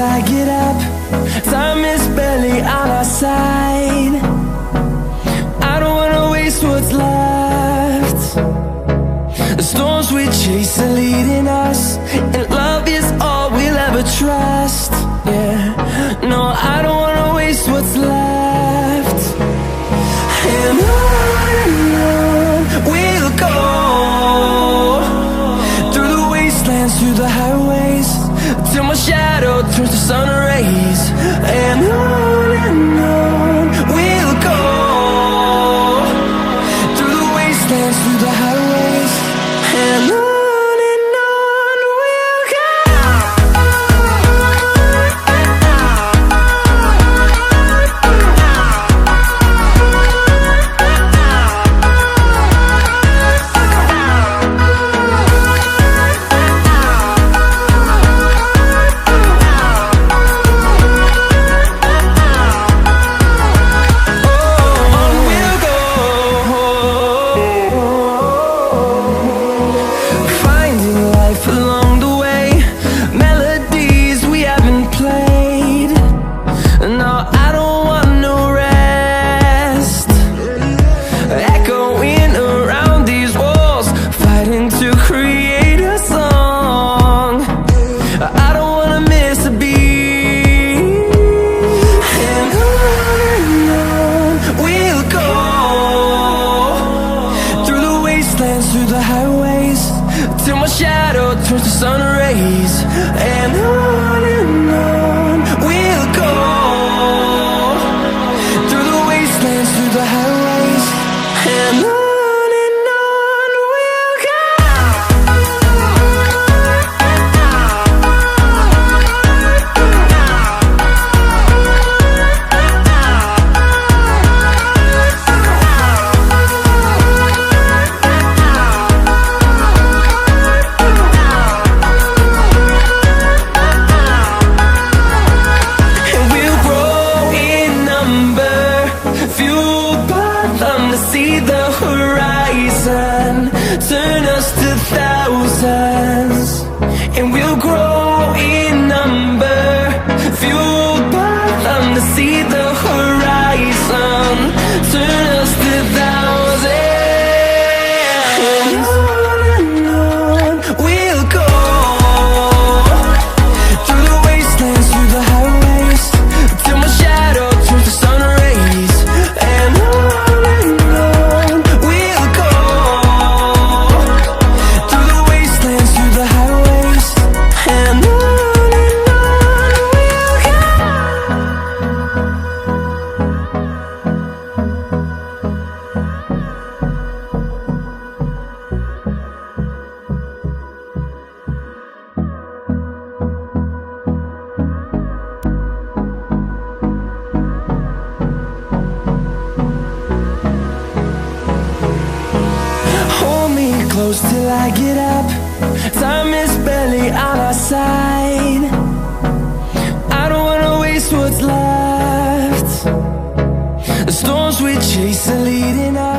I get up. Time is barely on our side. I don't wanna waste what's left. The storms we chase are leading us, and love is all we'll ever trust. Yeah, no, I don't wanna waste what's left. And on we'll go, through the wastelands, through the highways, till my shadow turns to sun rays. And on we'll go, through the wastelands, through the highways, and on we'll go. Through the highways, till my shadow turns to sun rays. And on we'll go, through the wastelands, through the highways, and on. See the horizon, turn us to thousands, and we'll grow in number, fueled by them to see the horizon, turn us to thousands, and on we'll go, through the wastelands, through the highways, till my shadow turns to sun rays. And close till I get up. Time is barely on our side. I don't wanna waste what's left. The storms we chase are leading us.